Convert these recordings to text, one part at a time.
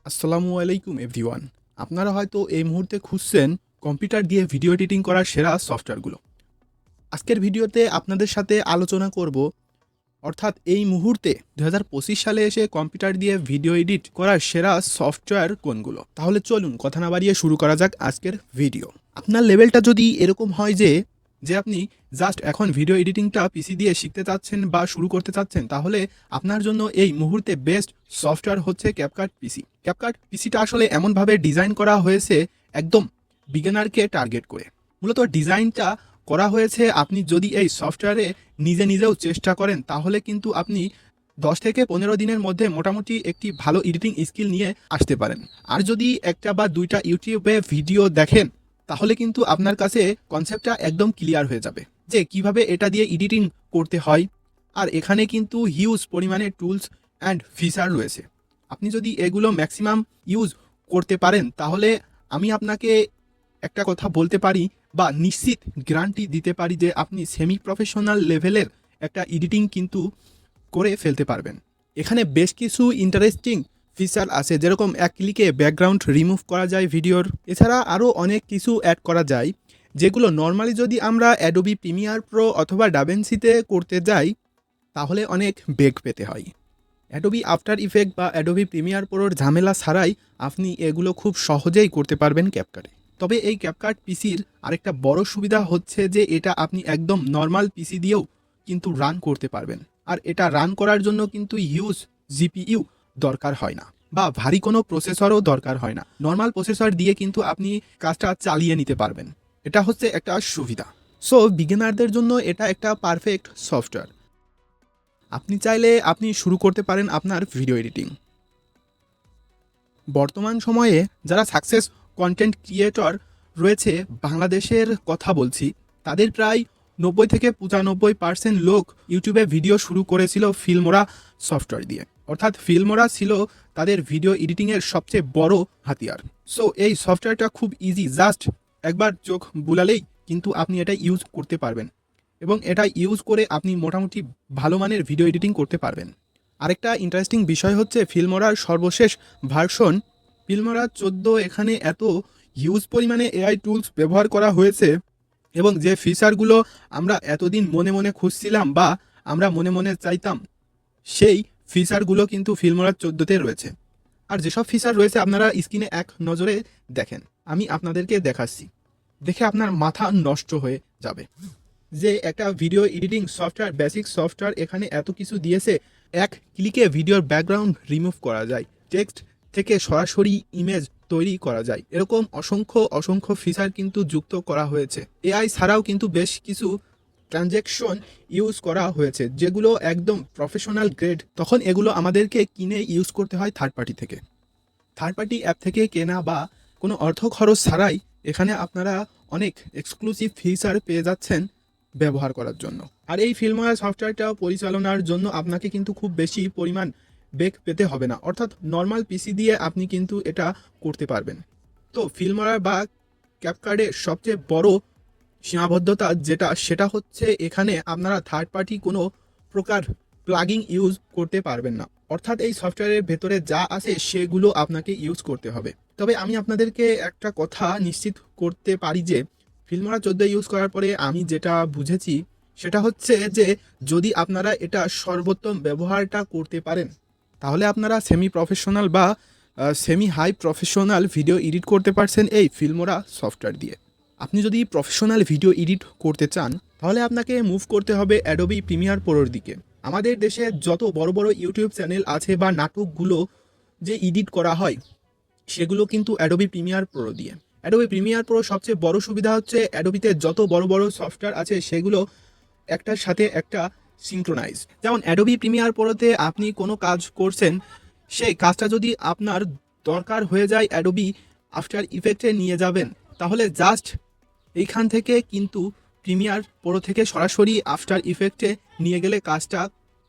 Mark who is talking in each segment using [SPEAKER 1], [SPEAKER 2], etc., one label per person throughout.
[SPEAKER 1] আসসালামু আলাইকুম এভরিওয়ান। আপনারা হয়তো এই মুহূর্তে খুঁজছেন কম্পিউটার দিয়ে ভিডিও এডিটিং করার সেরা সফটওয়্যারগুলো। আজকের ভিডিওতে আপনাদের সাথে আলোচনা করব, অর্থাৎ এই মুহূর্তে 2025 সালে এসে কম্পিউটার দিয়ে ভিডিও এডিট করার সেরা সফটওয়্যার কোনগুলো। তাহলে চলুন কথা না বাড়িয়ে শুরু করা যাক আজকের ভিডিও। আপনার লেভেলটা যদি এরকম হয় যে আপনি জাস্ট এখন ভিডিও এডিটিংটা পিসি দিয়ে শিখতে চাচ্ছেন বা শুরু করতে চাচ্ছেন, তাহলে আপনার জন্য এই মুহূর্তে বেস্ট সফটওয়্যার হচ্ছে ক্যাপকাট পিসি। ক্যাপকাট পিসিটা আসলে এমনভাবে ডিজাইন করা হয়েছে একদম বিগিনারকে টার্গেট করে। মূলত ডিজাইনটা করা হয়েছে, আপনি যদি এই সফটওয়্যারে নিজেও চেষ্টা করেন তাহলে কিন্তু আপনি 10 থেকে 15 দিনের মধ্যে মোটামুটি একটি ভালো এডিটিং স্কিল নিয়ে আসতে পারেন। আর যদি একটা বা দুইটা ইউটিউবে ভিডিও দেখেন তাহলে কিন্তু আপনার কাছে কনসেপ্টটা একদম ক্লিয়ার হয়ে যাবে যে কিভাবে এটা দিয়ে এডিটিং করতে হয়। আর এখানে কিন্তু হিউজ পরিমাণে টুলস অ্যান্ড ফিচার রয়েছে। আপনি যদি এগুলো ম্যাক্সিমাম ইউজ করতে পারেন তাহলে আমি আপনাকে একটা কথা বলতে পারি বা নিশ্চিত গ্যারান্টি দিতে পারি যে আপনি সেমি প্রফেশনাল লেভেলের একটা এডিটিং কিন্তু করে ফেলতে পারবেন। এখানে বেশ কিছু ইন্টারেস্টিং ফিচার আছে, যেরকম এক ক্লিকে ব্যাকগ্রাউন্ড রিমুভ করা যায় ভিডিওর। এছাড়া আরও অনেক কিছু অ্যাড করা যায় যেগুলো নর্মালি যদি আমরা অ্যাডোবি প্রিমিয়ার প্রো অথবা ডাভেন্সিতে করতে যাই তাহলে অনেক বেগ পেতে হয়। অ্যাডোবি আফটার ইফেক্ট বা অ্যাডোবি প্রিমিয়ার প্রোর ঝামেলা ছাড়াই আপনি এগুলো খুব সহজেই করতে পারবেন ক্যাপকাটে। তবে এই ক্যাপকাট পিসির আরেকটা বড় সুবিধা হচ্ছে যে এটা আপনি একদম নর্মাল পিসি দিয়েও কিন্তু রান করতে পারবেন। আর এটা রান করার জন্য কিন্তু হিউজ জিপিইউ দরকার হয় না বা ভারী কোনো প্রসেসরও দরকার হয় না। নর্মাল প্রসেসর দিয়ে কিন্তু আপনি কাজটা চালিয়ে নিতে পারবেন। এটা হচ্ছে একটা সুবিধা। সো বিগিনারদের জন্য এটা একটা পারফেক্ট সফটওয়্যার। আপনি চাইলে আপনি শুরু করতে পারেন আপনার ভিডিও এডিটিং। বর্তমান সময়ে যারা সাকসেস কন্টেন্ট ক্রিয়েটর রয়েছে বাংলাদেশের কথা বলছি, তাদের প্রায় 90 থেকে 95% লোক ইউটিউবে ভিডিও শুরু করেছিল ফিল্মোরা সফটওয়্যার দিয়ে। অর্থাৎ ফিল্মোরা ছিল তাদের ভিডিও এডিটিংয়ের সবচেয়ে বড় হাতিয়ার। সো এই সফটওয়্যারটা খুব ইজি, জাস্ট একবার চোখ বুলালেই কিন্তু আপনি এটা ইউজ করতে পারবেন এবং এটা ইউজ করে আপনি মোটামুটি ভালো মানের ভিডিও এডিটিং করতে পারবেন। আরেকটা ইন্টারেস্টিং বিষয় হচ্ছে ফিল্মোরার সর্বশেষ ভার্সন ফিল্মোরা 14। এখানে এত হিউজ পরিমাণে এআই টুলস ব্যবহার করা হয়েছে এবং যে ফিচারগুলো আমরা এতদিন মনে মনে খুঁজছিলাম বা আমরা মনে মনে চাইতাম, সেই ফিচারগুলো কিন্তু ফিল্মোরা 14তে রয়েছে। আর যেসব ফিচার রয়েছে আপনারা স্ক্রিনে এক নজরে দেখেন, আমি আপনাদেরকে দেখাচ্ছি, দেখে আপনার মাথা নষ্ট হয়ে যাবে যে একটা video editing software, basic software এখানে এত কিছু দিয়েছে। এক ক্লিকে ভিডিওর ব্যাকগ্রাউন্ড রিমুভ করা যায়, টেক্সট থেকে সরাসরি ইমেজ তৈরি করা যায়, এরকম অসংখ্য ফিচার কিন্তু যুক্ত করা হয়েছে। এআই ছাড়াও কিন্তু বেশ কিছু ট্রানজ্যাকশন ইউজ করা হয়েছে যেগুলো একদম প্রফেশনাল গ্রেড। তখন এগুলো আমাদেরকে কিনে ইউজ করতে হয় থার্ড পার্টি অ্যাপ থেকে কেনা বা কোনো অর্থ খরচ ছাড়াই এখানে আপনারা অনেক এক্সক্লুসিভ ফিচার পেয়ে যাচ্ছেন ব্যবহার করার জন্য। আর এই ফিল্মোরা সফটওয়্যারটা পরিচালনার জন্য আপনাকে কিন্তু খুব বেশি পরিমাণ বেগ পেতে হবে না, অর্থাৎ নর্মাল পিসি দিয়ে আপনি কিন্তু এটা করতে পারবেন। তো ফিল্মোরা বা ক্যাপকাটের সবচেয়ে বড় সীমাবদ্ধতা সেটা হচ্ছে এখানে আপনারা থার্ড পার্টি কোনো প্রকার প্লাগিং ইউজ করতে পারবেন না, অর্থাৎ এই সফটওয়্যারের ভেতরে যা আছে সেগুলো আপনাকে ইউজ করতে হবে। তবে আমি আপনাদেরকে একটা কথা নিশ্চিত করতে পারি যে ফিল্মোরা 14 ইউজ করার পরে আমি যেটা বুঝেছি সেটা হচ্ছে যে যদি আপনারা এটা সর্বোত্তম ব্যবহারটা করতে পারেন তাহলে আপনারা সেমি প্রফেশনাল বা semi high professional video edit করতে পারছেন এই ফিল্মোরা সফটওয়্যার দিয়ে। আপনি যদি প্রফেশনাল ভিডিও এডিট করতে চান তাহলে আপনাকে মুভ করতে হবে অ্যাডোবি প্রিমিয়ার প্রোর দিকে। আমাদের দেশে যত বড় বড় ইউটিউব চ্যানেল আছে বা নাটকগুলো যে এডিট করা হয় সেগুলো কিন্তু অ্যাডোবি প্রিমিয়ার প্রো দিয়ে। অ্যাডোবি প্রিমিয়ার প্রো সবচেয়ে বড় সুবিধা হচ্ছে অ্যাডোবিতে যত বড় বড় সফটওয়্যার আছে সেগুলো একটার সাথে একটা সিঙ্ক্রোনাইজ। যেমন অ্যাডোবি প্রিমিয়ার প্রোতে আপনি কোনো কাজ করছেন, সেই কাজটা যদি আপনার দরকার হয়ে যায় অ্যাডোবি আফটার ইফেক্টে নিয়ে যাবেন, তাহলে জাস্ট এইখান থেকে কিন্তু প্রিমিয়ার প্রো থেকে সরাসরি আফটার ইফেক্টে নিয়ে গেলে কাজটা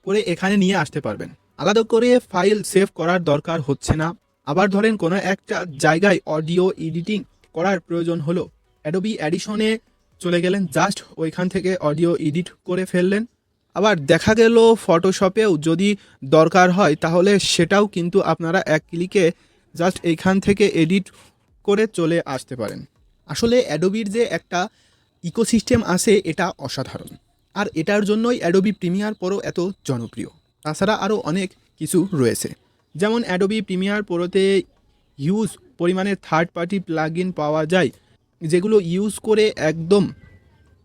[SPEAKER 1] করে এখানে নিয়ে আসতে পারবেন। আলাদা করে ফাইল সেভ করার দরকার হচ্ছে না। আবার ধরেন কোনো একটা জায়গায় অডিও এডিটিং করার প্রয়োজন হলো, অ্যাডোবি অ্যাডিশনে চলে গেলেন, জাস্ট ওইখান থেকে অডিও এডিট করে ফেললেন। আবার দেখা গেল ফটোশপেও যদি দরকার হয় তাহলে সেটাও কিন্তু আপনারা এক ক্লিকে জাস্ট এইখান থেকে এডিট করে চলে আসতে পারেন। আসলে অ্যাডোবির যে একটা ইকোসিস্টেম আছে এটা অসাধারণ, আর এটার জন্যই অ্যাডোবি প্রিমিয়ার প্রো এত জনপ্রিয়। তাছাড়া আরও অনেক কিছু রয়েছে, যেমন অ্যাডোবি প্রিমিয়ার প্রোতে হিউজ পরিমাণে থার্ড পার্টি প্লাগইন পাওয়া যায়, যেগুলো ইউজ করে একদম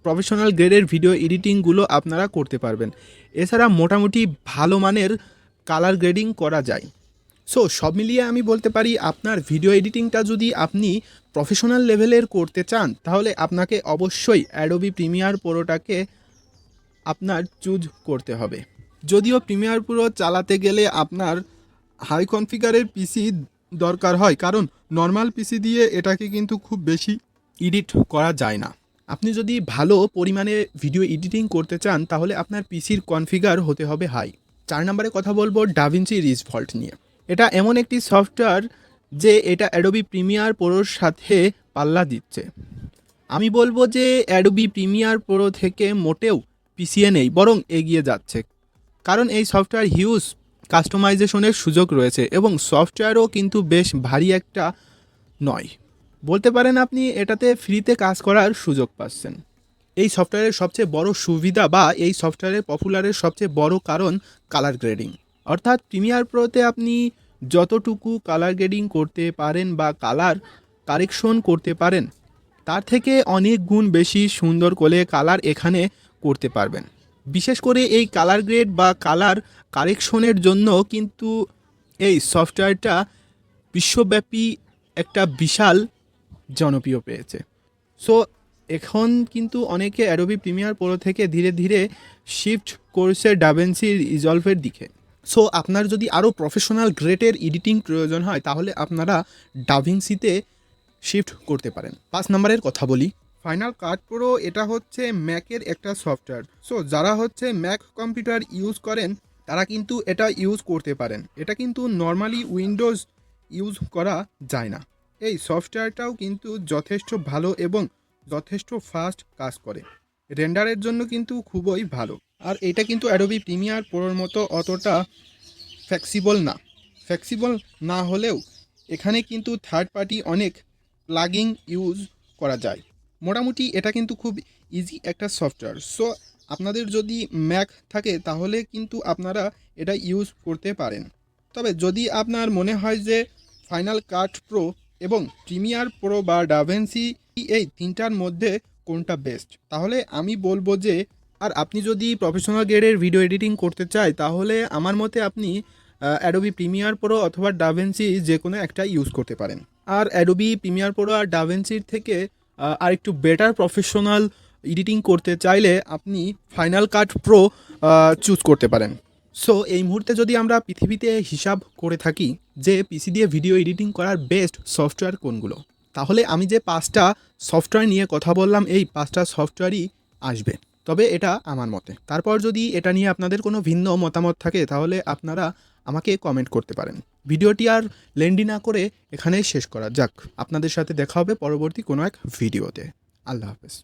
[SPEAKER 1] প্রফেশনাল গ্রেডের ভিডিও এডিটিংগুলো আপনারা করতে পারবেন। এছাড়া মোটামুটি ভালো মানের কালার গ্রেডিং করা যায়। সো সব মিলিয়ে আমি বলতে পারি, আপনার ভিডিও এডিটিংটা যদি আপনি প্রফেশনাল লেভেলের করতে চান তাহলে আপনাকে অবশ্যই অ্যাডোবি প্রিমিয়ার প্রোটাকে আপনার চুজ করতে হবে। যদিও প্রিমিয়ার প্রো চালাতে গেলে আপনার হাই কনফিগারের পিসি দরকার হয়, কারণ নর্মাল পিসি দিয়ে এটাকে কিন্তু খুব বেশি এডিট করা যায় না। আপনি যদি ভালো পরিমাণে ভিডিও এডিটিং করতে চান তাহলে আপনার পিসির কনফিগার হতে হবে হাই। 4 নম্বরে কথা বলবো ডাভিঞ্চি রিজভল্ট নিয়ে। এটা এমন একটি সফটওয়্যার যে এটা অ্যাডোবি প্রিমিয়ার প্রোর সাথে পাল্লা দিচ্ছে। আমি বলবো যে অ্যাডোবি প্রিমিয়ার প্রো থেকে মোটেও পিছিয়ে নেই, বরং এগিয়ে যাচ্ছে। কারণ এই সফটওয়্যার হিউজ কাস্টমাইজেশনের সুযোগ রয়েছে এবং সফটওয়্যারও কিন্তু বেশ ভারী একটা নয়। বলতে পারেন আপনি এটাতে ফ্রিতে কাজ করার সুযোগ পাচ্ছেন। এই সফটওয়্যারের সবচেয়ে বড় সুবিধা বা এই সফটওয়্যারের পপুলারের সবচেয়ে বড় কারণ কালার গ্রেডিং। অর্থাৎ প্রিমিয়ার প্রোতে আপনি যতটুকু কালার গ্রেডিং করতে পারেন বা কালার কারেকশন করতে পারেন তার থেকে অনেক গুণ বেশি সুন্দর করে কালার এখানে করতে পারবেন। বিশেষ করে এই কালার গ্রেড বা কালার কারেকশনের জন্য কিন্তু এই সফটওয়্যারটা বিশ্বব্যাপী একটা বিশাল জনপ্রিয় পেয়েছে। সো এখন কিন্তু অনেকে অ্যাডোবি প্রিমিয়ার প্রো থেকে ধীরে ধীরে শিফট করছে ডাভিঞ্চি রিজলভের দিকে। সো আপনার যদি আরও প্রফেশনাল গ্রেডের এডিটিং প্রয়োজন হয় তাহলে আপনারা ডাভিঞ্চিতে শিফট করতে পারেন। 5 নম্বরের কথা বলি, ফাইনাল কাট প্রো। এটা হচ্ছে ম্যাকের একটা সফটওয়্যার। সো যারা হচ্ছে ম্যাক কম্পিউটার ইউজ করেন তারা কিন্তু এটা ইউজ করতে পারেন। এটা কিন্তু নর্মালি উইন্ডোজ ইউজ করা যায় না। এই সফটওয়্যারটাও কিন্তু যথেষ্ট ভালো এবং যথেষ্ট ফাস্ট কাজ করে। রেন্ডারের জন্য কিন্তু খুবই ভালো। আর এটা কিন্তু অ্যাডোবি প্রিমিয়ার প্রোর মতো অতটা ফ্লেক্সিবল না হলেও এখানে কিন্তু থার্ড পার্টি অনেক প্লাগইন ইউজ করা যায়। মোটামুটি এটা কিন্তু খুব ইজি একটা সফটওয়্যার। সো আপনাদের যদি ম্যাক থাকে তাহলে কিন্তু আপনারা এটা ইউজ করতে পারেন। তবে যদি আপনার মনে হয় যে ফাইনাল কাট প্রো এবং প্রিমিয়ার প্রো বা ডাভিঞ্চি এই তিনটার মধ্যে কোনটা বেস্ট, তাহলে আমি বলবো যে, আর আপনি যদি প্রফেশনাল গ্রেডের ভিডিও এডিটিং করতে চাই তাহলে আমার মতে আপনি অ্যাডোবি প্রিমিয়ার প্রো অথবা ডাভিঞ্চি যে কোনো একটা ইউজ করতে পারেন। আর অ্যাডোবি প্রিমিয়ার প্রো আর ডাভিঞ্চির থেকে আর একটু বেটার প্রফেশনাল এডিটিং করতে চাইলে আপনি ফাইনাল কাট প্রো চুজ করতে পারেন। সো এই মুহূর্তে যদি আমরা পৃথিবীতে হিসাব করে থাকি যে পিসি দিয়ে ভিডিও এডিটিং করার বেস্ট সফটওয়্যার কোনগুলো, তাহলে আমি যে 5টা সফটওয়্যার নিয়ে কথা বললাম এই 5টা সফটওয়্যারই আসবে। তবে এটা আমার মতে। তারপর যদি এটা নিয়ে আপনাদের কোনো ভিন্ন মতামত থাকে তাহলে আপনারা আমাকে কমেন্ট করতে পারেন। ভিডিওটি আর লেন্দি না করে এখানেই শেষ করা যাক। আপনাদের সাথে দেখা হবে পরবর্তী কোনো এক ভিডিওতে। আল্লাহ হাফেজ।